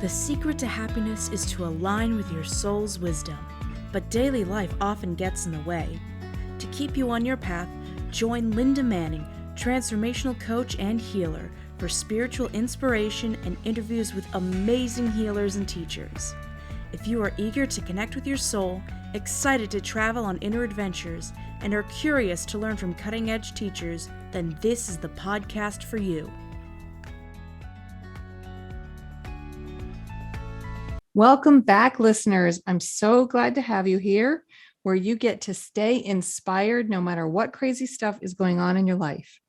The secret to happiness is to align with your soul's wisdom, but daily life often gets in the way. To keep you on your path, join Linda Manning, transformational coach and healer, for spiritual inspiration and interviews with amazing healers and teachers. If you are eager to connect with your soul, excited to travel on inner adventures, and are curious to learn from cutting-edge teachers, then this is the podcast for you. Welcome back, listeners. I'm so glad to have you here, where you get to stay inspired no matter what crazy stuff is going on in your life.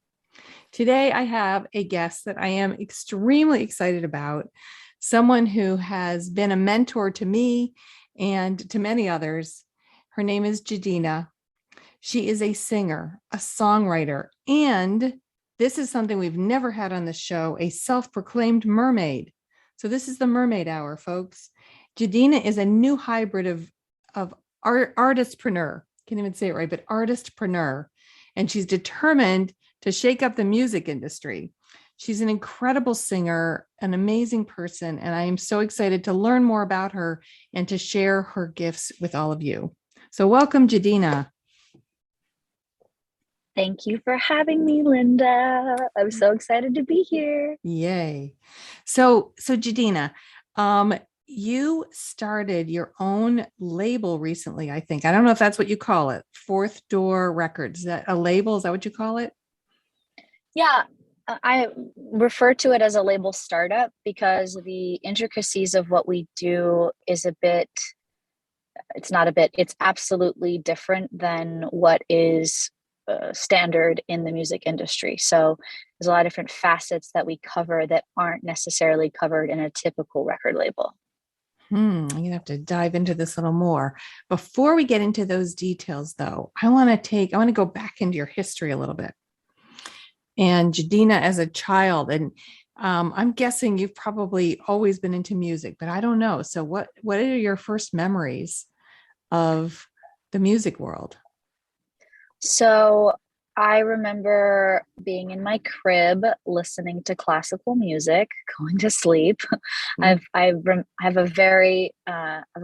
Today, I have a guest that I am extremely excited about, someone who has been a mentor to me and to many others. Her name is Gedina. She is a singer, a songwriter, and this is something we've never had on the show, a self-proclaimed mermaid. So this is the Mermaid Hour, folks. Gedina is a new hybrid of artistpreneur. Can't even say it right, but artistpreneur. And she's determined to shake up the music industry. She's an incredible singer, an amazing person, and I am so excited to learn more about her and to share her gifts with all of you. So welcome, Gedina. Thank you for having me, Linda. I'm so excited to be here. Yay. So Gedina, you started your own label recently, I think. I don't know if that's what you call it. Fourth Door Records. Is that a label? Is that what you call it? Yeah, I refer to it as a label startup because the intricacies of what we do is it's absolutely different than what is standard in the music industry. So there's a lot of different facets that we cover that aren't necessarily covered in a typical record label. I'm gonna have to dive into this a little more. Before we get into those details, though, I want to go back into your history a little bit. And Gedina as a child, and I'm guessing you've probably always been into music, but I don't know. So what are your first memories of the music world? So I remember being in my crib, listening to classical music, going to sleep. I have a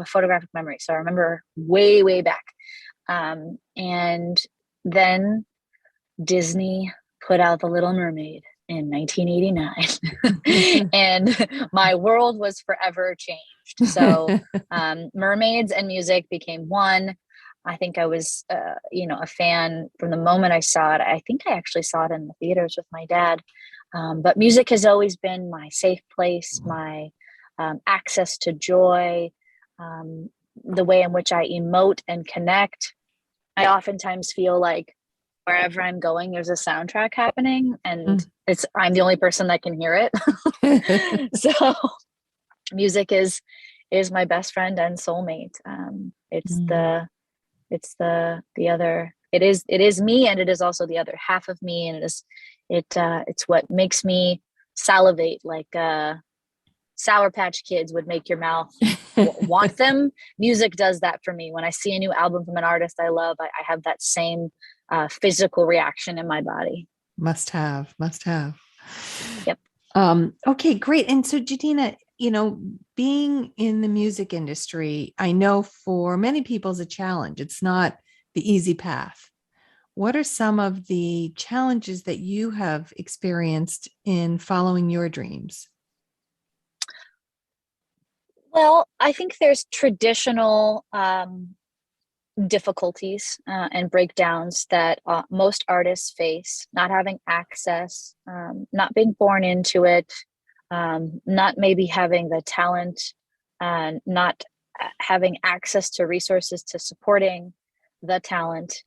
photographic memory. So I remember way back. And then Disney put out The Little Mermaid in 1989 and my world was forever changed. So mermaids and music became one. I think I was, a fan from the moment I saw it. I think I actually saw it in the theaters with my dad. But music has always been my safe place, my access to joy, the way in which I emote and connect. I oftentimes feel like wherever I'm going, there's a soundtrack happening, and I'm the only person that can hear it. So music is my best friend and soulmate. It is me, and it is also the other half of me, and it's what makes me salivate like Sour Patch Kids would make your mouth want them. Music does that for me. When I see a new album from an artist I love, I have that same physical reaction in my body. Must have. Yep. Okay, great. And so Gedina, being in the music industry, I know for many people is a challenge. It's not the easy path. What are some of the challenges that you have experienced in following your dreams? Well, I think there's traditional difficulties and breakdowns that most artists face, not having access, not being born into it, not maybe having the talent, not having access to resources to supporting the talent.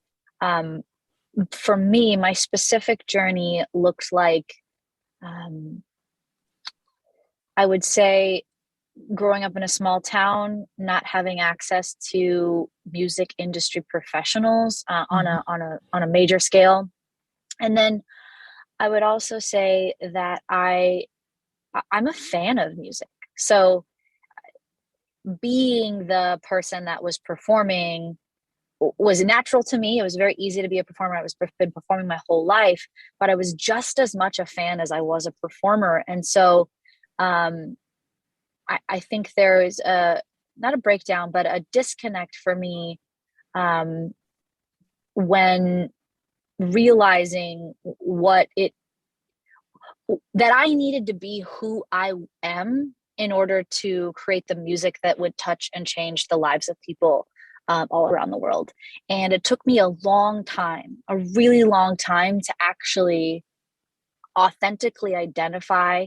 For me, my specific journey looks like, I would say, growing up in a small town, not having access to music industry professionals on a major scale. And then I would also say that I'm a fan of music. So being the person that was performing was natural to me. It was very easy to be a performer. Been performing my whole life, but I was just as much a fan as I was a performer. And so I think there is not a breakdown, but a disconnect for me when realizing that I needed to be who I am in order to create the music that would touch and change the lives of people all around the world. And it took me a long time, a really long time, to actually authentically identify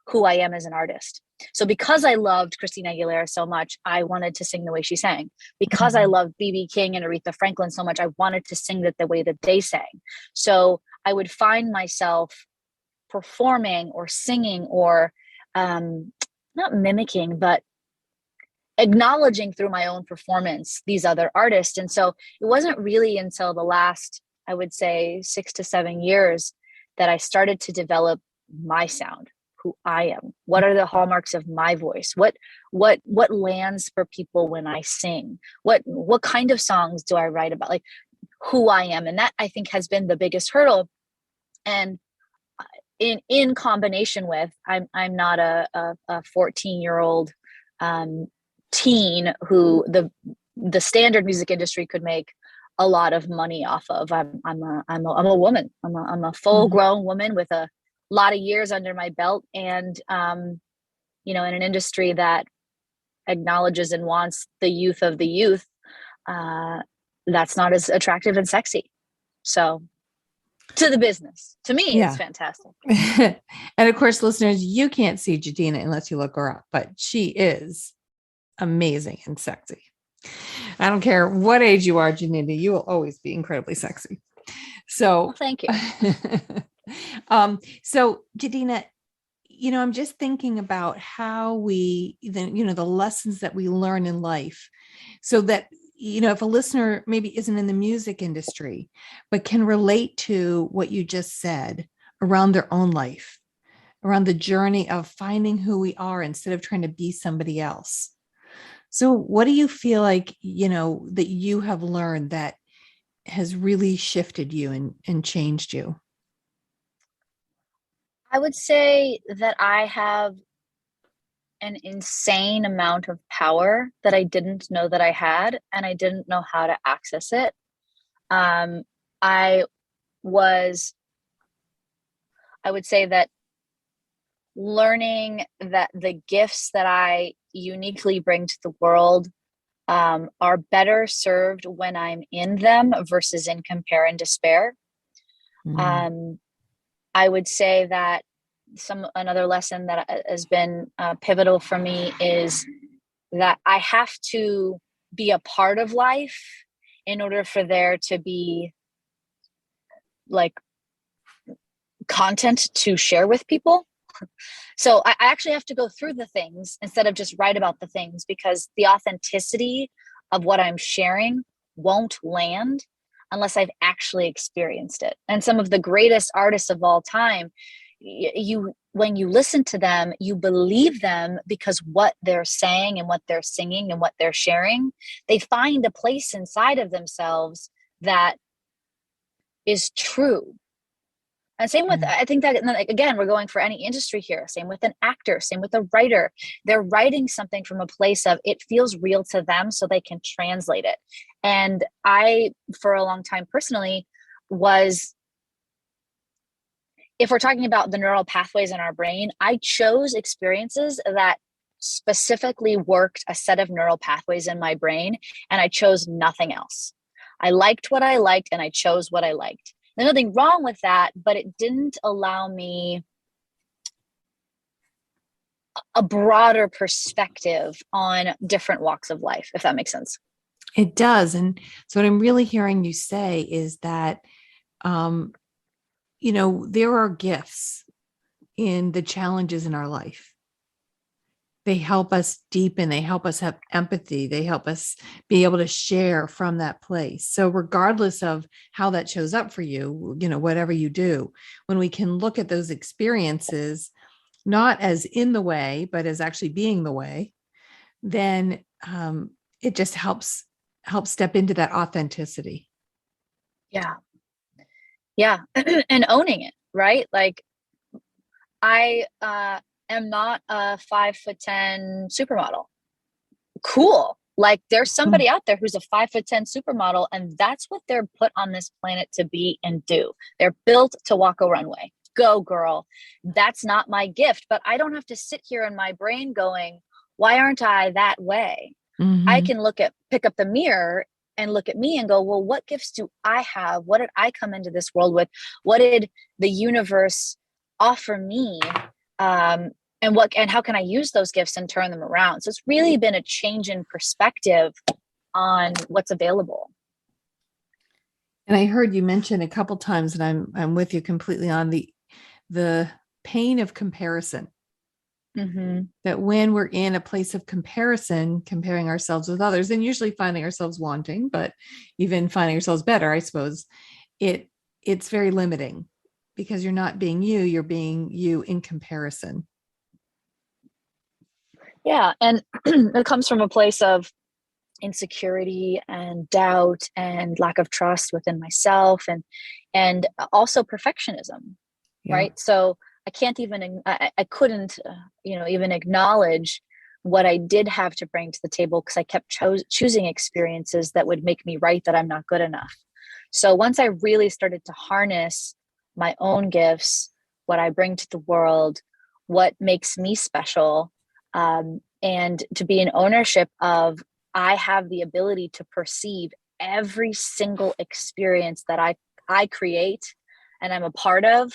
who I am as an artist. So because I loved Christina Aguilera so much, I wanted to sing the way she sang. Because I loved B.B. King and Aretha Franklin so much, I wanted to sing it the way that they sang. So I would find myself performing or singing or not mimicking, but acknowledging through my own performance these other artists. And so it wasn't really until the last, I would say, 6 to 7 years that I started to develop my sound, who I am. What are the hallmarks of my voice? What lands for people when I sing? What kind of songs do I write about? Like who I am. And that, I think, has been the biggest hurdle. And in combination with, I'm not a 14-year-old teen who the standard music industry could make a lot of money off of. I'm a woman. I'm a full grown woman with a lot of years under my belt, and in an industry that acknowledges and wants the youth of the youth, that's not as attractive and sexy. So to the business, to me, it's fantastic. And of course, listeners, you can't see Gedina unless you look her up, but she is amazing and sexy. I don't care what age you are, Gedina, you will always be incredibly sexy. So well, thank you. So Gedina, I'm just thinking about how the lessons that we learn in life, so that, if a listener maybe isn't in the music industry, but can relate to what you just said around their own life, around the journey of finding who we are instead of trying to be somebody else. So what do you feel like, that you have learned that has really shifted you and changed you? I would say that I have an insane amount of power that I didn't know that I had, and I didn't know how to access it. I would say that learning that the gifts that I uniquely bring to the world are better served when I'm in them versus in compare and despair. I would say that another lesson that has been pivotal for me is that I have to be a part of life in order for there to be like content to share with people. So I actually have to go through the things instead of just write about the things, because the authenticity of what I'm sharing won't land unless I've actually experienced it. And some of the greatest artists of all time, when you listen to them, you believe them because what they're saying and what they're singing and what they're sharing, they find a place inside of themselves that is true. And same with, I think that, again, we're going for any industry here. Same with an actor, same with a writer. They're writing something from a place of it feels real to them so they can translate it. And I, for a long time personally, if we're talking about the neural pathways in our brain, I chose experiences that specifically worked a set of neural pathways in my brain, and I chose nothing else. I liked what I liked, and I chose what I liked. There's nothing wrong with that, but it didn't allow me a broader perspective on different walks of life, if that makes sense. It does. And so what I'm really hearing you say is that, there are gifts in the challenges in our life. They help us deepen, they help us have empathy, they help us be able to share from that place. So regardless of how that shows up for you, whatever you do, when we can look at those experiences, not as in the way, but as actually being the way, then it just helps step into that authenticity. Yeah. And owning it, right? Like I am not a 5'10" supermodel. Cool. Like there's somebody out there who's a 5'10" supermodel, and that's what they're put on this planet to be and do. They're built to walk a runway. Go, girl. That's not my gift, but I don't have to sit here in my brain going, why aren't I that way? I can pick up the mirror and look at me and go, well, what gifts do I have? What did I come into this world with? What did the universe offer me? And how can I use those gifts and turn them around? So it's really been a change in perspective on what's available. And I heard you mention a couple times, and I'm with you completely on the pain of comparison. Mm-hmm. That when we're in a place of comparison, comparing ourselves with others, and usually finding ourselves wanting, but even finding ourselves better, I suppose, it's very limiting because you're not being you, you're being you in comparison. Yeah. And it comes from a place of insecurity and doubt and lack of trust within myself, and also perfectionism. Yeah. Right. So I couldn't, even acknowledge what I did have to bring to the table because I kept choosing experiences that would make me right that I'm not good enough. So once I really started to harness my own gifts, what I bring to the world, what makes me special, and to be in ownership of, I have the ability to perceive every single experience that I create and I'm a part of,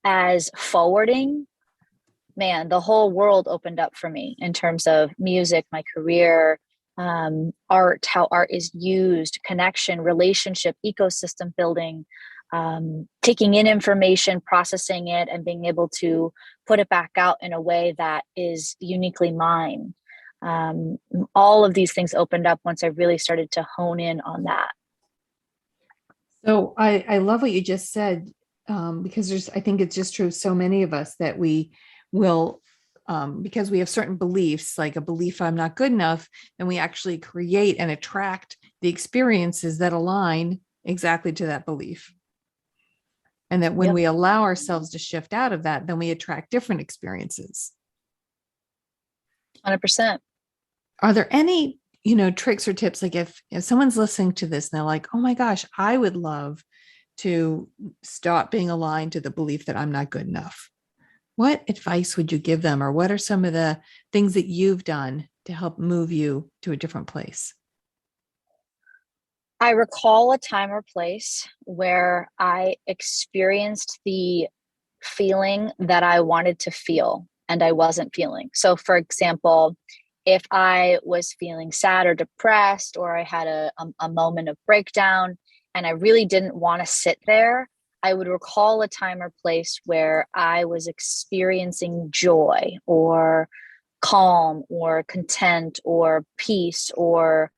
as forwarding, man, the whole world opened up for me in terms of music, my career, art, how art is used, connection, relationship, ecosystem building, taking in information, processing it, and being able to put it back out in a way that is uniquely mine. All of these things opened up once I really started to hone in on that. So I love what you just said, because I think it's just true of so many of us that we will, because we have certain beliefs, like a belief I'm not good enough, then we actually create and attract the experiences that align exactly to that belief. And that when we allow ourselves to shift out of that, then we attract different experiences. 100%. Are there any, tricks or tips? Like if someone's listening to this and they're like, oh my gosh, I would love to stop being aligned to the belief that I'm not good enough. What advice would you give them? Or what are some of the things that you've done to help move you to a different place? I recall a time or place where I experienced the feeling that I wanted to feel and I wasn't feeling. So, for example, if I was feeling sad or depressed, or I had a moment of breakdown and I really didn't want to sit there, I would recall a time or place where I was experiencing joy or calm or content or peace or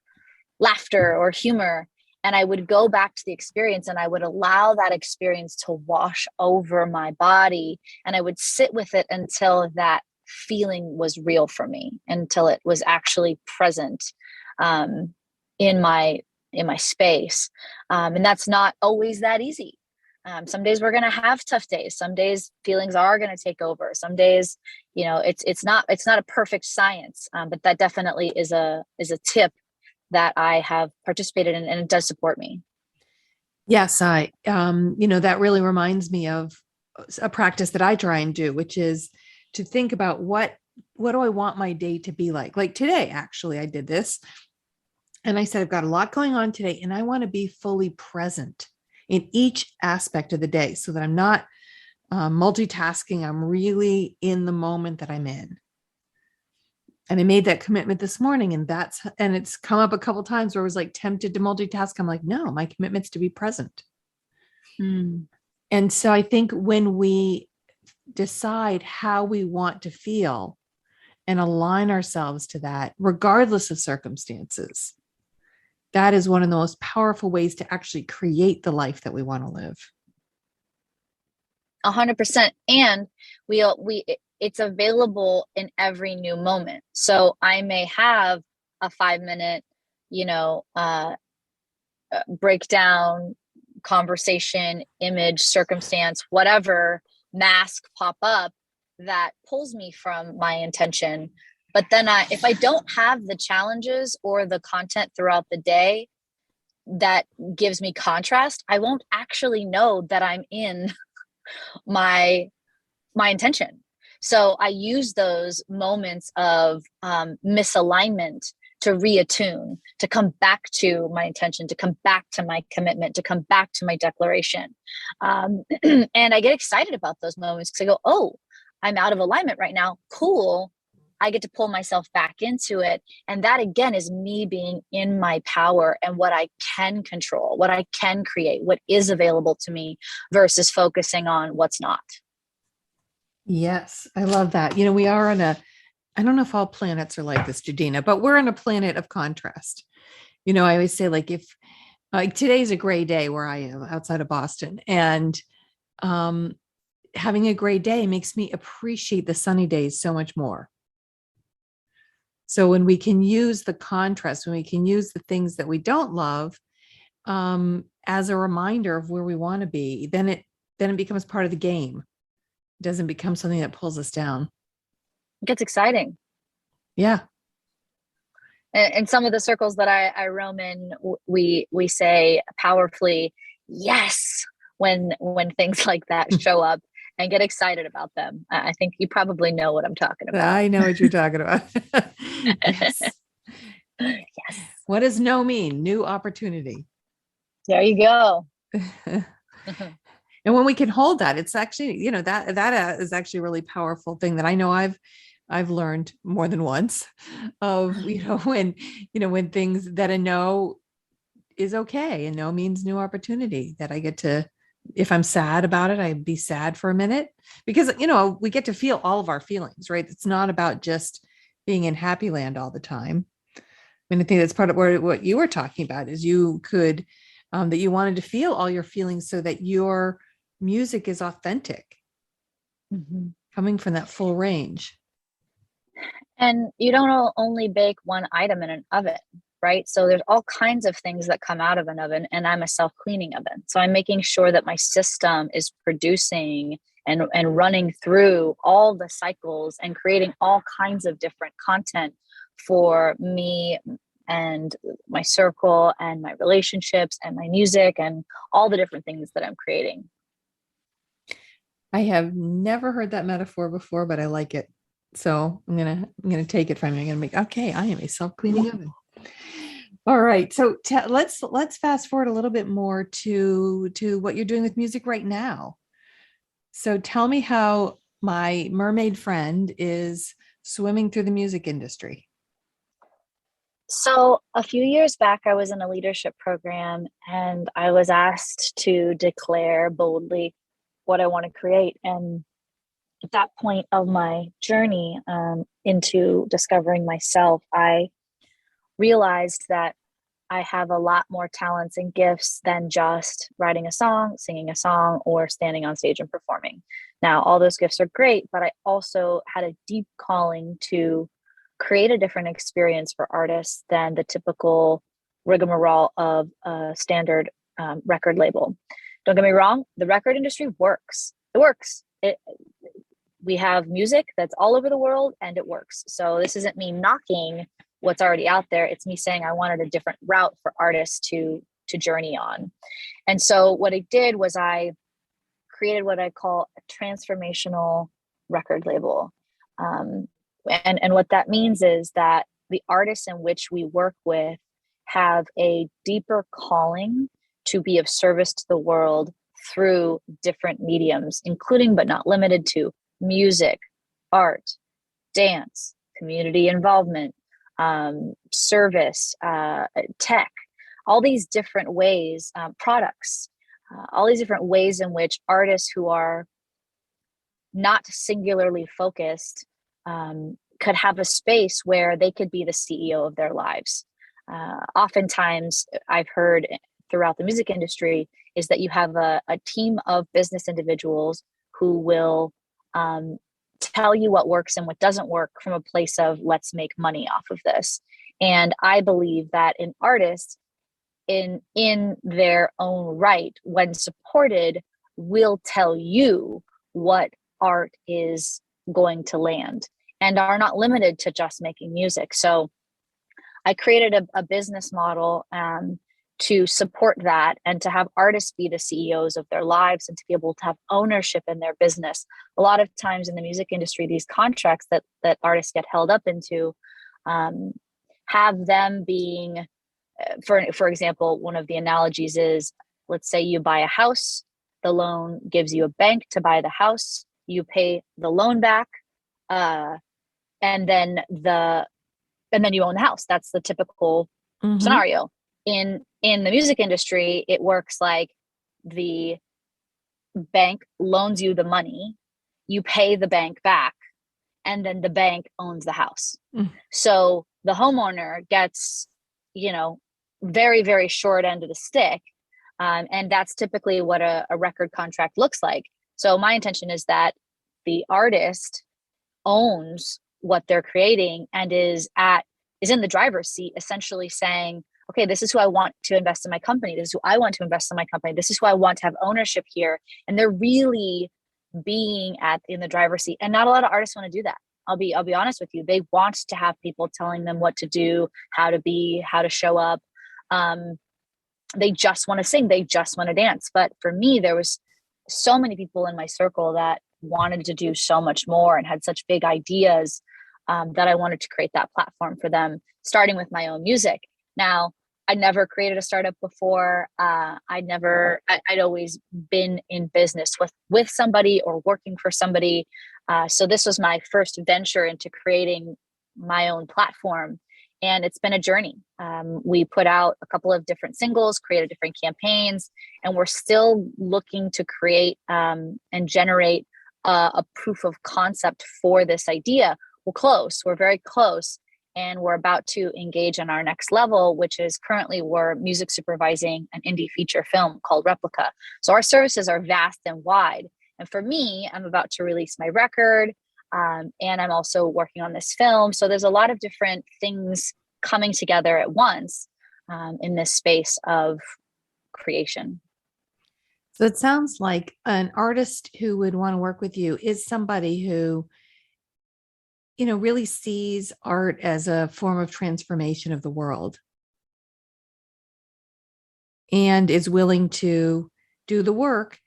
laughter or humor. And I would go back to the experience and I would allow that experience to wash over my body. And I would sit with it until that feeling was real for me, until it was actually present, in my space. And that's not always that easy. Some days we're going to have tough days. Some days feelings are going to take over. Some days, it's not a perfect science, but that definitely is a tip that I have participated in, and it does support me. Yes, that really reminds me of a practice that I try and do, which is to think about what do I want my day to be like? Like today, actually, I did this and I said, I've got a lot going on today and I want to be fully present in each aspect of the day so that I'm not multitasking. I'm really in the moment that I'm in. And I made that commitment this morning, and it's come up a couple of times where I was like tempted to multitask. I'm like, no, my commitment's to be present. And so I think when we decide how we want to feel and align ourselves to that, regardless of circumstances, that is one of the most powerful ways to actually create the life that we want to live. 100%. And it's available in every new moment. So I may have a 5-minute, breakdown, conversation, image, circumstance, whatever mask pop up that pulls me from my intention. But then if I don't have the challenges or the content throughout the day that gives me contrast, I won't actually know that I'm in my intention. So I use those moments of misalignment to reattune, to come back to my intention, to come back to my commitment, to come back to my declaration. And I get excited about those moments because I go, oh, I'm out of alignment right now. Cool. I get to pull myself back into it. And that again is me being in my power and what I can control, what I can create, what is available to me versus focusing on what's not. Yes, I love that. We are on I don't know if all planets are like this, Gedina, but we're on a planet of contrast. I always say, like, if like today's a gray day where I am outside of Boston, and having a gray day makes me appreciate the sunny days so much more. So when we can use the contrast, when we can use the things that we don't love as a reminder of where we want to be, then it becomes part of the game. It doesn't become something that pulls us down. It gets exciting. Yeah. In some of the circles that I roam in, we say powerfully, yes, when things like that show up, and get excited about them. I think you probably know what I'm talking about. I know what you're talking about. Yes. Yes. What does no mean? New opportunity. There you go. And when we can hold that, it's actually, that is actually a really powerful thing that I know I've learned more than once of, when things that a no is okay, and no means new opportunity, that I get to, if I'm sad about it, I'd be sad for a minute, because, we get to feel all of our feelings, right? It's not about just being in happy land all the time. I mean, I think that's part of what you were talking about, is you could, that you wanted to feel all your feelings so that your music is authentic, coming from that full range. And you don't only bake one item in an oven, right? So there's all kinds of things that come out of an oven, and I'm a self-cleaning oven. So I'm making sure that my system is producing and running through all the cycles and creating all kinds of different content for me and my circle and my relationships and my music and all the different things that I'm creating. I have never heard that metaphor before, but I like it. So I'm gonna take it from you. I'm gonna make, okay, I am a self-cleaning oven. All right. So let's fast forward a little bit more to what you're doing with music right now. So tell me how my mermaid friend is swimming through the music industry. So a few years back, I was in a leadership program, and I was asked to declare boldly what I want to create. And at that point of my journey into discovering myself, I realized that I have a lot more talents and gifts than just writing a song, singing a song, or standing on stage and performing. Now, all those gifts are great, but I also had a deep calling to create a different experience for artists than the typical rigmarole of a standard record label. Don't get me wrong, the record industry works. It works. We have music that's all over the world, and it works. So this isn't me knocking what's already out there. It's me saying I wanted a different route for artists to journey on. And so what I did was I created what I call a transformational record label. And what that means is that the artists in which we work with have a deeper calling to be of service to the world through different mediums, including but not limited to music, art, dance, community involvement, service, tech, all these different ways, products, all these different ways in which artists who are not singularly focused could have a space where they could be the CEO of their lives. Oftentimes, I've heard throughout the music industry is that you have a team of business individuals who will tell you what works and what doesn't work from a place of let's make money off of this. And I believe that an artist in their own right, when supported, will tell you what art is going to land and are not limited to just making music. So I created a business model to support that and to have artists be the CEOs of their lives and to be able to have ownership in their business. A lot of times in the music industry, these contracts that artists get held up into have them being, for example, one of the analogies is, let's say you buy a house, the loan gives you a bank to buy the house, you pay the loan back, and then you own the house. That's the typical scenario. In the music industry, it works like the bank loans you the money, you pay the bank back, and then the bank owns the house. So the homeowner gets, very, very short end of the stick. And that's typically what a record contract looks like. So my intention is that the artist owns what they're creating and is in the driver's seat, essentially saying, okay, this is who I want to invest in my company. This is who I want to invest in my company. This is who I want to have ownership here. And they're really being in the driver's seat. And not a lot of artists want to do that. I'll be honest with you. They want to have people telling them what to do, how to be, how to show up. They just want to sing. They just want to dance. But for me, there was so many people in my circle that wanted to do so much more and had such big ideas that I wanted to create that platform for them, starting with my own music. Now, I'd never created a startup before. I'd always been in business with somebody or working for somebody. So this was my first venture into creating my own platform. And it's been a journey. We put out a couple of different singles, created different campaigns, and we're still looking to create and generate a proof of concept for this idea. We're very close. And we're about to engage in our next level, which is currently we're music supervising an indie feature film called Replica. So our services are vast and wide. And for me, I'm about to release my record. And I'm also working on this film. So there's a lot of different things coming together at once in this space of creation. So it sounds like an artist who would want to work with you is somebody who, really sees art as a form of transformation of the world and is willing to do the work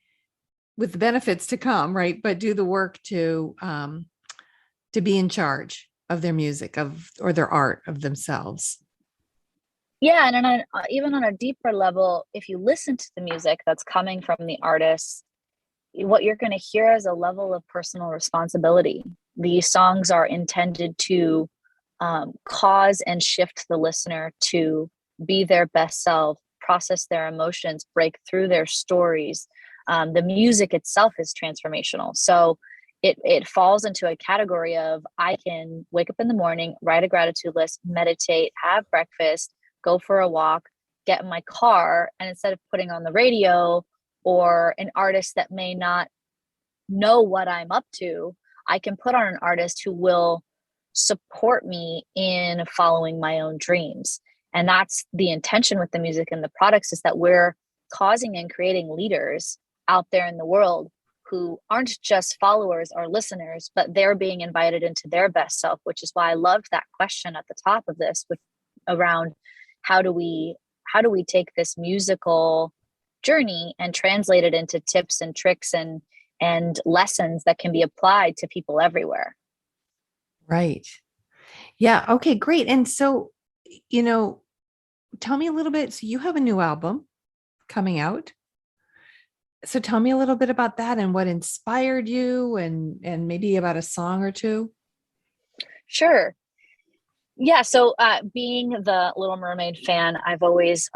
with the benefits to come, right? But do the work to be in charge of their music or their art of themselves. Yeah. And even on a deeper level, if you listen to the music that's coming from the artists, what you're going to hear is a level of personal responsibility. These songs are intended to cause and shift the listener to be their best self, process their emotions, break through their stories. The music itself is transformational. So it falls into a category of, I can wake up in the morning, write a gratitude list, meditate, have breakfast, go for a walk, get in my car, and instead of putting on the radio or an artist that may not know what I'm up to, I can put on an artist who will support me in following my own dreams. And that's the intention with the music and the products, is that we're causing and creating leaders out there in the world who aren't just followers or listeners, but they're being invited into their best self, which is why I loved that question at the top of this around how do we take this musical journey and translate it into tips and tricks and lessons that can be applied to people everywhere. Right. Yeah. Okay, great. And so, tell me a little bit. So you have a new album coming out. So tell me a little bit about that and what inspired you and maybe about a song or two. Sure. Yeah. So being the Little Mermaid fan, I've always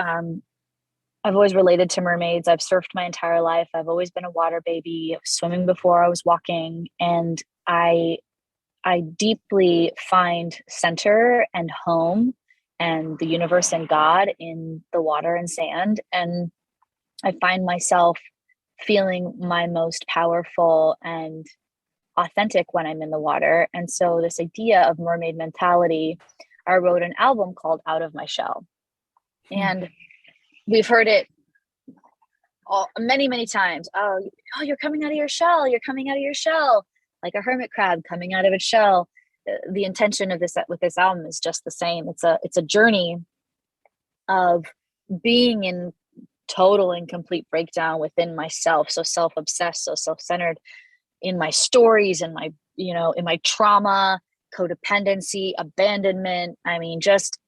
related to mermaids. I've surfed my entire life. I've always been a water baby. I was swimming before I was walking. And I deeply find center and home and the universe and God in the water and sand. And I find myself feeling my most powerful and authentic when I'm in the water. And so this idea of mermaid mentality, I wrote an album called Out of My Shell. And we've heard it many, many times. Oh, you're coming out of your shell. You're coming out of your shell. like a hermit crab coming out of its shell. The intention of this with this album is just the same. It's a journey of being in total and complete breakdown within myself, so self-obsessed, so self-centered, in my stories and my, in my trauma, codependency, abandonment. I mean, just,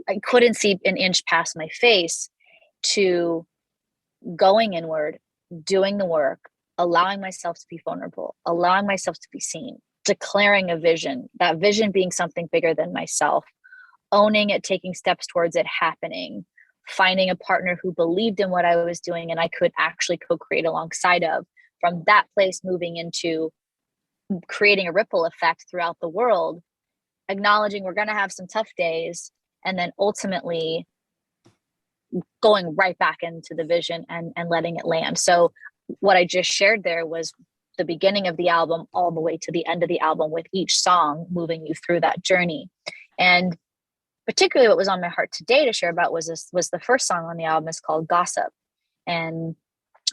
I couldn't see an inch past my face, to going inward, doing the work, allowing myself to be vulnerable, allowing myself to be seen, declaring a vision, that vision being something bigger than myself, owning it, taking steps towards it happening, finding a partner who believed in what I was doing and I could actually co-create alongside of. From that place, moving into creating a ripple effect throughout the world, acknowledging we're going to have some tough days, and then ultimately going right back into the vision and letting it land. So what I just shared there was the beginning of the album all the way to the end of the album, with each song moving you through that journey. And particularly what was on my heart today to share about was the first song on the album is called Gossip. And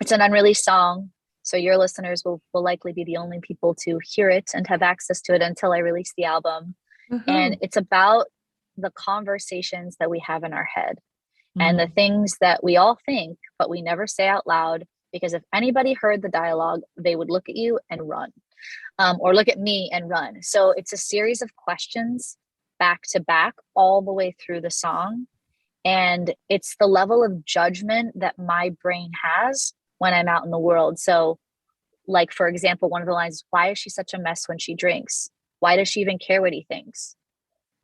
it's an unreleased song, so your listeners will likely be the only people to hear it and have access to it until I release the album. Mm-hmm. And it's about the conversations that we have in our head, and the things that we all think, but we never say out loud, because if anybody heard the dialogue, they would look at you and run, or look at me and run. So it's a series of questions back to back all the way through the song. And it's the level of judgment that my brain has when I'm out in the world. So like, for example, one of the lines is, why is she such a mess when she drinks? Why does she even care what he thinks?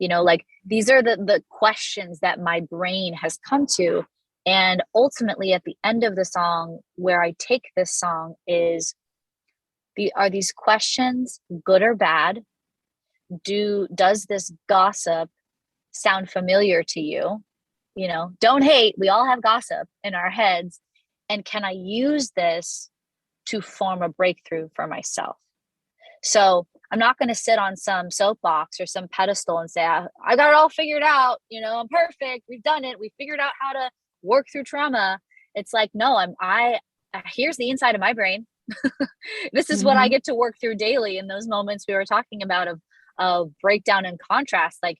Like, these are the questions that my brain has come to. And ultimately at the end of the song, where I take this song is, are these questions good or bad? Does this gossip sound familiar to you? Don't hate. We all have gossip in our heads. And can I use this to form a breakthrough for myself? So I'm not going to sit on some soapbox or some pedestal and say, I got it all figured out. I'm perfect. We've done it. We figured out how to work through trauma. It's like, no, here's the inside of my brain. This is what I get to work through daily in those moments we were talking about of breakdown and contrast. Like,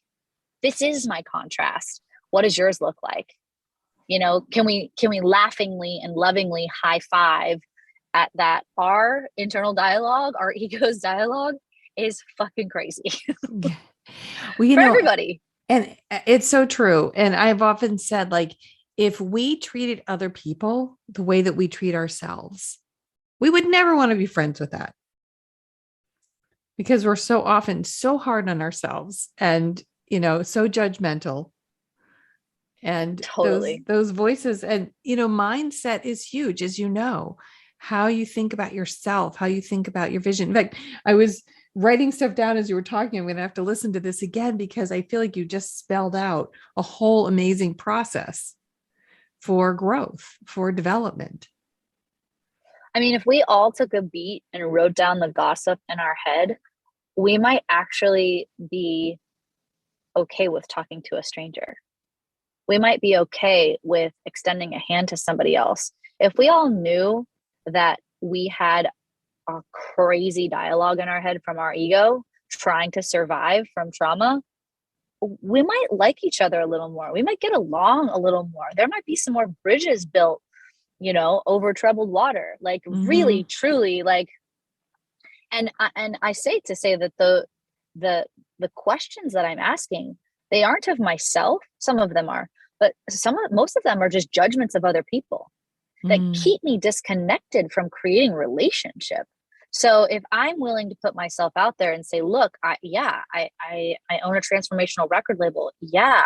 this is my contrast. What does yours look like? Can we laughingly and lovingly high five at that? Our internal dialogue, our ego's dialogue is fucking crazy. Well, for everybody. And it's so true. And I've often said, like, if we treated other people the way that we treat ourselves, we would never want to be friends with that, because we're so often so hard on ourselves and, so judgmental. And totally those voices, and, mindset is huge, as how you think about yourself, how you think about your vision. In fact, I was writing stuff down as you were talking. I'm going to have to listen to this again, because I feel like you just spelled out a whole amazing process for growth, for development. I mean, if we all took a beat and wrote down the gossip in our head, we might actually be okay with talking to a stranger. We might be okay with extending a hand to somebody else. If we all knew that we had a crazy dialogue in our head from our ego trying to survive from trauma, we might like each other a little more. We might get along a little more. There might be some more bridges built, over troubled water, like really, truly, like, and I say that the questions that I'm asking, they aren't of myself. Some of them are, but most of them are just judgments of other people that keep me disconnected from creating relationship. So if I'm willing to put myself out there and say, look, I own a transformational record label. Yeah,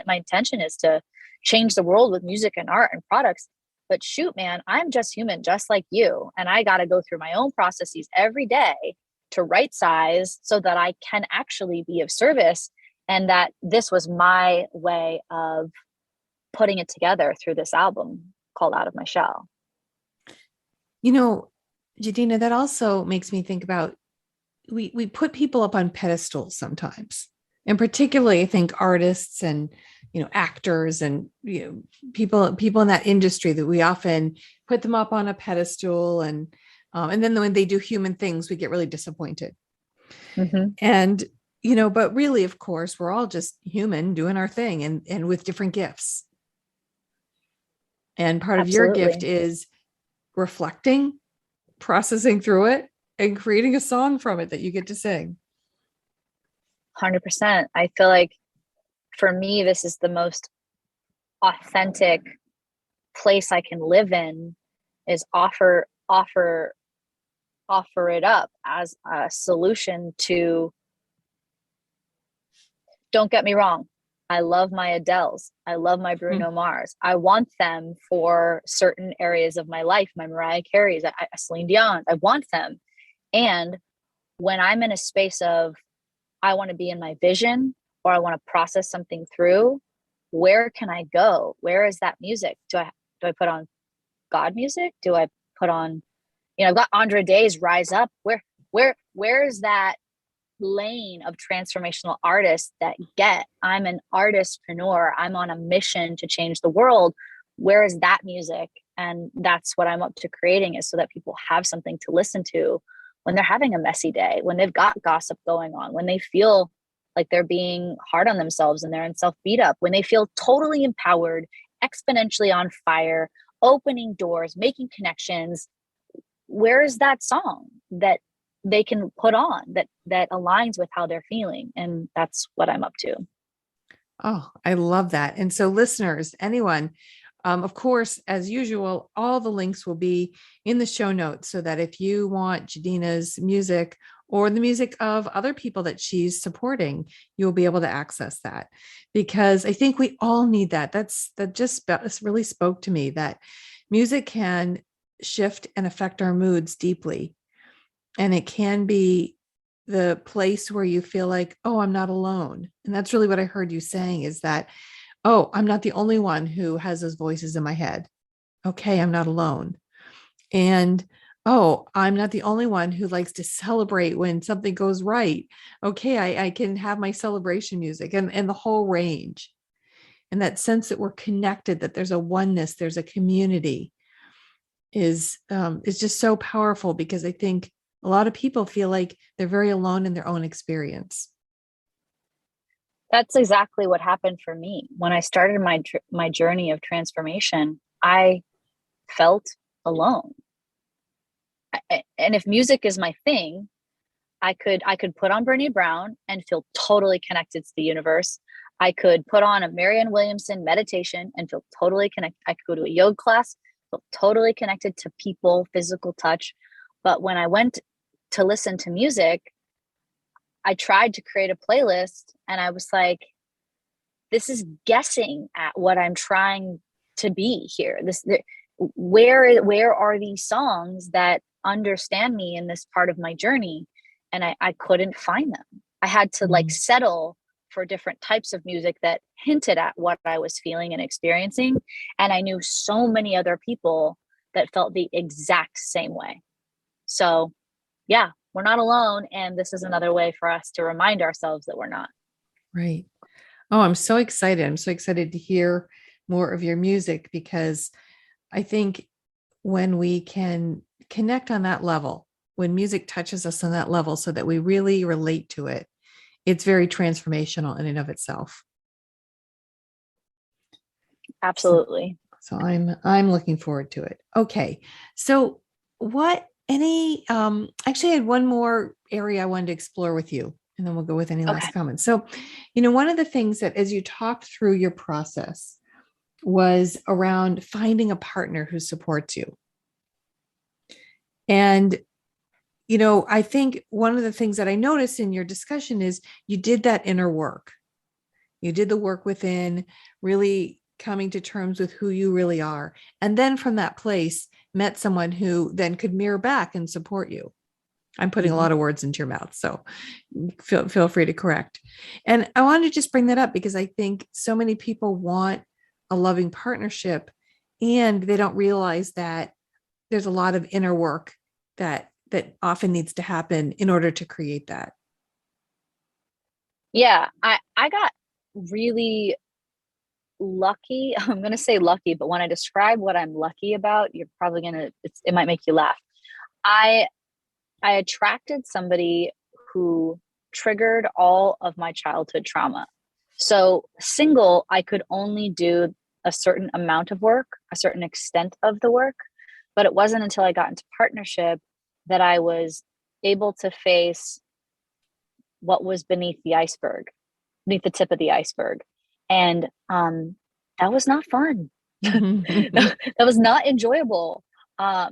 my intention is to change the world with music and art and products. But shoot, man, I'm just human, just like you. And I got to go through my own processes every day to right size so that I can actually be of service. And that this was my way of putting it together through this album called Out of My Shell. Gedina, that also makes me think about, we put people up on pedestals sometimes, and particularly I think artists and, actors and, people in that industry, that we often put them up on a pedestal and And then when they do human things, we get really disappointed. Mm-hmm. And, but really, of course, we're all just human doing our thing and with different gifts. And part of your gift Absolutely. is reflecting, processing through it, and creating a song from it that you get to sing. 100%. I feel like for me, this is the most authentic place I can live in, is offer it up as a solution to, don't get me wrong, I love my Adeles, I love my Bruno Mars, I want them for certain areas of my life, my Mariah Careys, Celine Dion, I want them. And when I'm in a space of, I want to be in my vision, or I want to process something through, where can I go? Where is that music? Do I put on God music? Do I put on, I've got Andre Day's Rise Up. Where is that lane of transformational artists that I'm an artistpreneur, I'm on a mission to change the world? Where is that music? And that's what I'm up to creating, is so that people have something to listen to when they're having a messy day, when they've got gossip going on, when they feel like they're being hard on themselves and they're in self beat up, when they feel totally empowered, exponentially on fire, opening doors, making connections. Where is that song that they can put on that aligns with how they're feeling? And that's what I'm up to. Oh, I love that. And so listeners, anyone, of course, as usual, all the links will be in the show notes, so that if you want Gedina's music or the music of other people that she's supporting, you'll be able to access that, because I think we all need that. That just really spoke to me, that music can shift and affect our moods deeply. And it can be the place where you feel like, oh, I'm not alone. And that's really what I heard you saying, is that, oh, I'm not the only one who has those voices in my head. Okay, I'm not alone. And, oh, I'm not the only one who likes to celebrate when something goes right. Okay, I can have my celebration music, and the whole range. And that sense that we're connected, that there's a oneness, there's a community, is just so powerful, because I think a lot of people feel like they're very alone in their own experience. That's exactly what happened for me. When I started my journey of transformation, I felt alone. And if music is my thing, I could put on Bernie Brown and feel totally connected to the universe. I could put on a Marianne Williamson meditation and feel totally connected. I could go to a yoga class, feel totally connected to people, physical touch. But when I went to listen to music, I tried to create a playlist, and I was like, this is guessing at what I'm trying to be here. Where are these songs that understand me in this part of my journey? And I couldn't find them. I had to settle for different types of music that hinted at what I was feeling and experiencing. And I knew so many other people that felt the exact same way. So yeah, we're not alone. And this is another way for us to remind ourselves that we're not. Right. Oh, I'm so excited. I'm so excited to hear more of your music, because I think when we can connect on that level, when music touches us on that level so that we really relate to it, it's very transformational in and of itself. Absolutely. So I'm looking forward to it. Okay. So actually I had one more area I wanted to explore with you, and then we'll go with any last comments. So, one of the things that, as you talked through your process, was around finding a partner who supports you. And, I think one of the things that I noticed in your discussion is you did that inner work. You did the work within, really coming to terms with who you really are. And then from that place, met someone who then could mirror back and support you. I'm putting a lot of words into your mouth, so feel free to correct. And I wanted to just bring that up because I think so many people want a loving partnership, and they don't realize that there's a lot of inner work that often needs to happen in order to create that. Yeah, I got really lucky. I'm going to say lucky, but when I describe what I'm lucky about, you're probably it might make you laugh. I attracted somebody who triggered all of my childhood trauma. So single, I could only do a certain amount of work, a certain extent of the work. But it wasn't until I got into partnership that I was able to face what was beneath the iceberg, beneath the tip of the iceberg. And that was not fun. That was not enjoyable. I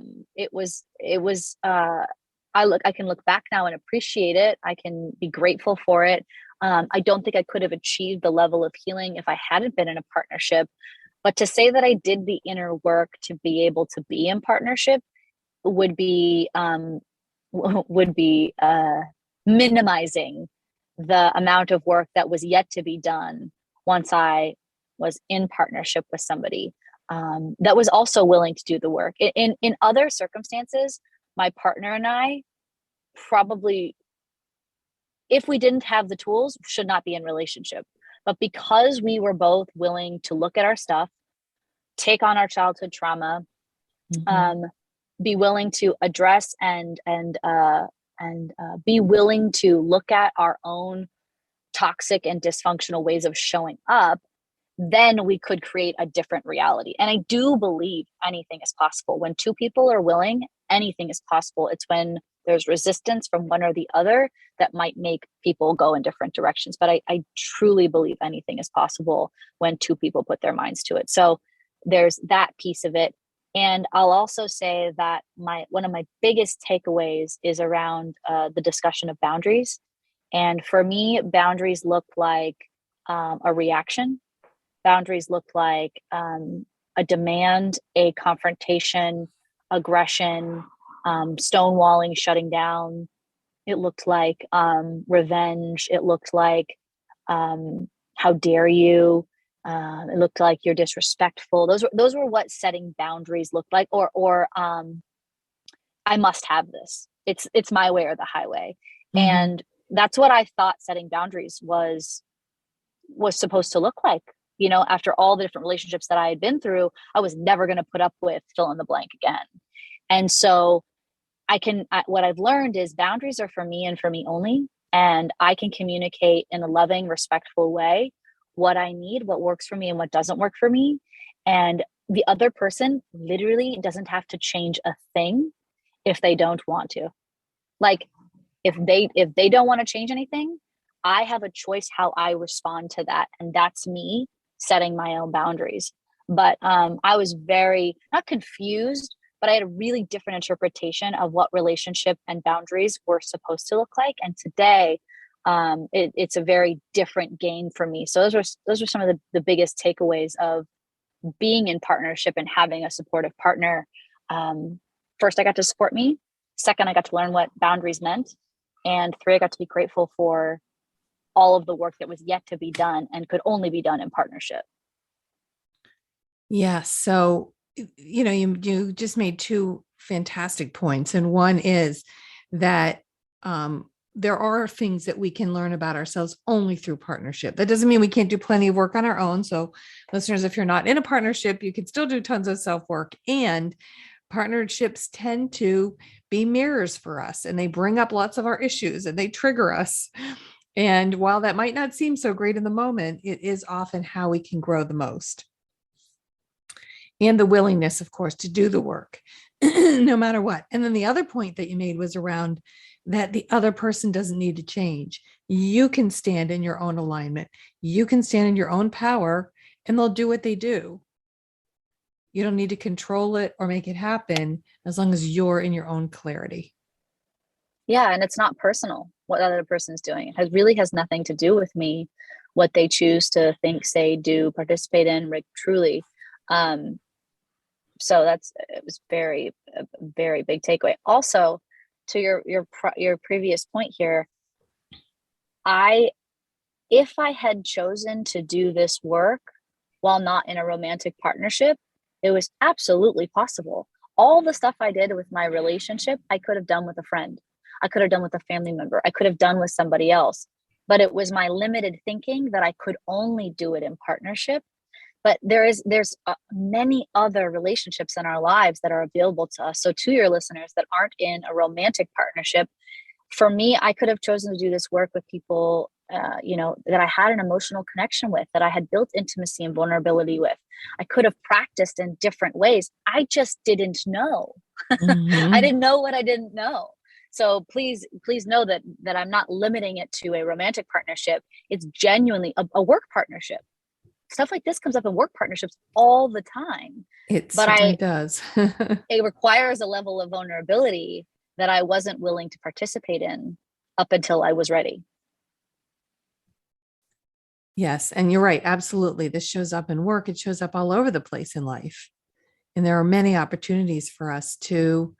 can look back now and appreciate it. I can be grateful for it. I don't think I could have achieved the level of healing if I hadn't been in a partnership. But to say that I did the inner work to be able to be in partnership would be minimizing the amount of work that was yet to be done once I was in partnership with somebody that was also willing to do the work. In other circumstances, my partner and I probably, if we didn't have the tools, should not be in relationship. But because we were both willing to look at our stuff, take on our childhood trauma, be willing to address and be willing to look at our own toxic and dysfunctional ways of showing up, then we could create a different reality. And I do believe anything is possible. When two people are willing, anything is possible. It's when there's resistance from one or the other that might make people go in different directions. But I truly believe anything is possible when two people put their minds to it. So there's that piece of it. And I'll also say that one of my biggest takeaways is around the discussion of boundaries. And for me, boundaries look like a reaction. Boundaries look like a demand, a confrontation, aggression, stonewalling, shutting down. It looked like revenge. It looked like how dare you. It looked like you're disrespectful. Those were what setting boundaries looked like, or I must have this. It's my way or the highway. And that's what I thought setting boundaries was supposed to look like. You know, after all the different relationships that I had been through, I was never going to put up with fill in the blank again. And so what I've learned is boundaries are for me and for me only. And I can communicate in a loving, respectful way what I need, what works for me and what doesn't work for me. And the other person literally doesn't have to change a thing if they don't want to. Like if they don't want to change anything, I have a choice how I respond to that. And that's me setting my own boundaries. But I was very, not confused, but I had a really different interpretation of what relationship and boundaries were supposed to look like. And today, it's a very different game for me. So those are some of the biggest takeaways of being in partnership and having a supportive partner. First, I got to support me. Second, I got to learn what boundaries meant. And three, I got to be grateful for all of the work that was yet to be done and could only be done in partnership. Yeah. So, you know, you just made two fantastic points. And one is that there are things that we can learn about ourselves only through partnership. That doesn't mean we can't do plenty of work on our own. So listeners, if you're not in a partnership, you can still do tons of self-work. And partnerships tend to be mirrors for us, and they bring up lots of our issues and they trigger us. And while that might not seem so great in the moment, it is often how we can grow the most. And the willingness, of course, to do the work, no matter what. And then the other point that you made was around that the other person doesn't need to change. You can stand in your own alignment. You can stand in your own power, and they'll do what they do. You don't need to control it or make it happen as long as you're in your own clarity. Yeah. And it's not personal what the other person's doing. It really has nothing to do with me, what they choose to think, say, do, participate in, truly. So it was a very big takeaway. Also, to your previous point here, if I had chosen to do this work while not in a romantic partnership, it was absolutely possible. All the stuff I did with my relationship, I could have done with a friend. I could have done with a family member. I could have done with somebody else. But it was my limited thinking that I could only do it in partnership but there's many other relationships in our lives that are available to us. So to your listeners that aren't in a romantic partnership, for me, I could have chosen to do this work with people, that I had an emotional connection with, that I had built intimacy and vulnerability with. I could have practiced in different ways. I just didn't know. Mm-hmm. I didn't know what I didn't know. So please know that I'm not limiting it to a romantic partnership. It's genuinely a work partnership. Stuff like this comes up in work partnerships all the time. It But certainly does. it requires a level of vulnerability that I wasn't willing to participate in up until I was ready. Yes. And you're right. Absolutely. This shows up in work. It shows up all over the place in life. And there are many opportunities for us to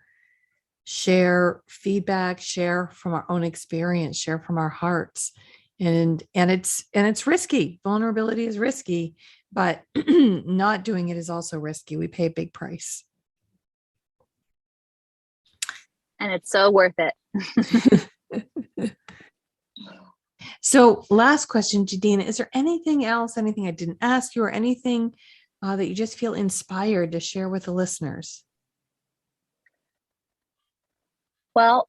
share feedback, share from our own experience, share from our hearts. And it's risky. Vulnerability is risky, but not doing it is also risky. We pay a big price. And it's so worth it. So last question, Gedina, is there anything else, anything I didn't ask you, or anything that you just feel inspired to share with the listeners? Well,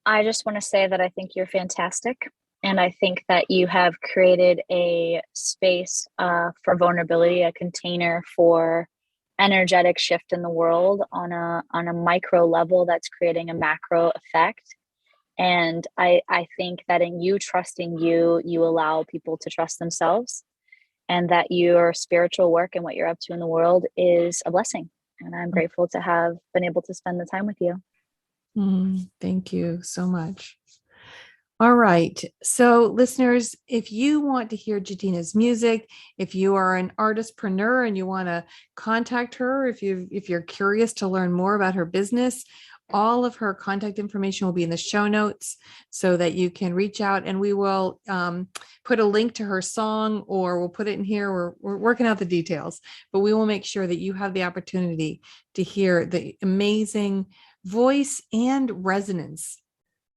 I just want to say that I think you're fantastic. And I think that you have created a space for vulnerability, a container for energetic shift in the world on a micro level that's creating a macro effect. And I think that in you trusting you allow people to trust themselves, and that your spiritual work and what you're up to in the world is a blessing. And I'm grateful to have been able to spend the time with you. Thank you so much. All right. So listeners, if you want to hear Gedina's music, if you are an artistpreneur and you want to contact her, if you're curious to learn more about her business, all of her contact information will be in the show notes so that you can reach out, and we will put a link to her song, or we'll put it in here. We're working out the details, but we will make sure that you have the opportunity to hear the amazing voice and resonance,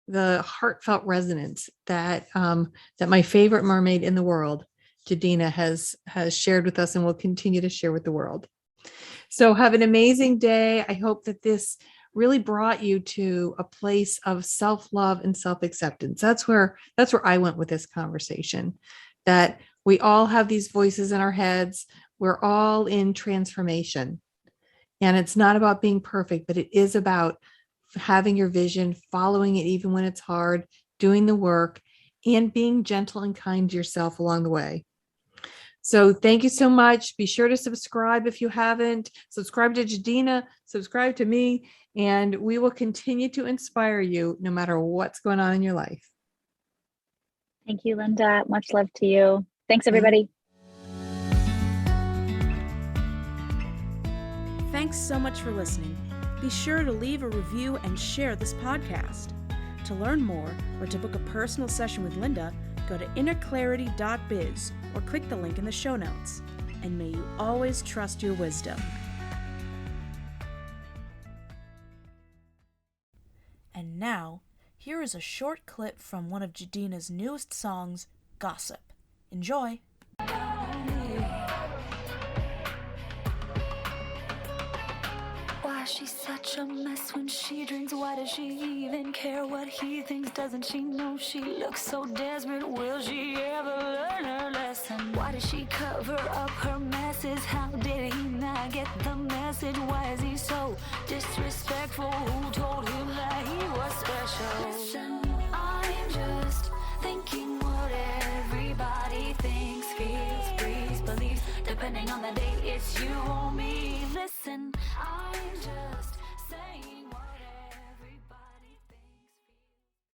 the heartfelt resonance that my favorite mermaid in the world, Gedina, has shared with us and will continue to share with the world. So have an amazing day. I hope that this really brought you to a place of self-love and self-acceptance. That's where I went with this conversation, that we all have these voices in our heads. We're all in transformation, and it's not about being perfect, but it is about having your vision, following it even when it's hard, doing the work, and being gentle and kind to yourself along the way. So thank you so much. Be sure to subscribe if you haven't. Subscribe to Gedina, subscribe to me, and we will continue to inspire you no matter what's going on in your life. Thank you, Linda. Much love to you. Thanks, everybody. Thanks so much for listening. Be sure to leave a review and share this podcast. To learn more or to book a personal session with Linda, go to innerclarity.biz or click the link in the show notes. And may you always trust your wisdom. And now, here is a short clip from one of Gedina's newest songs, Gossip. Enjoy! Why she's such a mess when she drinks? Why does she even care what he thinks? Doesn't she know she looks so desperate? Will she ever learn her lesson? Why does she cover up her messes? How did he not get the message? Why is he so disrespectful? Who told him that he was special? Listen, I'm just thinking what everybody thinks, feels, breathes, believes. Depending on the day, it's you or me. Listen, I'm just